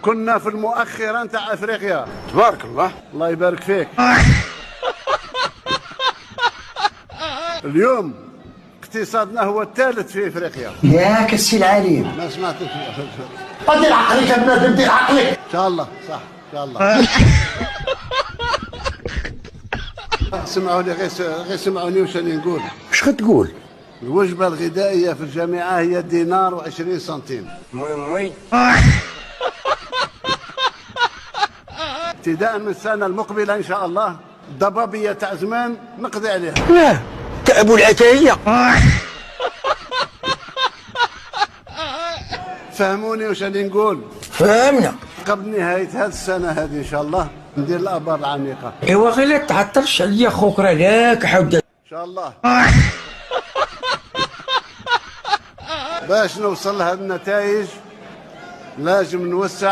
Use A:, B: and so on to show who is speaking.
A: كنا في المؤخرة نتاع افريقيا.
B: تبارك الله.
A: الله يبارك فيك. اليوم اقتصادنا هو الثالث في افريقيا.
C: ياك السي العليم.
A: ما سمعتش.
C: دير عقلك يا بنادم، دير عقلك.
A: ان شاء الله صح ان شاء الله. سمعوني غير سمعوني واش راني نقول.
C: اش غتقول؟
A: الوجبة الغذائية في الجامعة هي دينار و20 سنتيم.
B: وي
A: ابتداء من السنة المقبلة إن شاء الله ضبابية تاع زمان نقضي عليها.
C: لا تأبو العتاهية.
A: فهموني واش راني نقول.
C: فهمنا.
A: قبل نهاية هذه السنة هذه إن شاء الله ندير الآبار العميقة.
C: ايوا غير لا تعطلش عليا خوك، راه لاك حاود.
A: إن شاء الله. باش نوصل لهذه النتائج لازم نوسع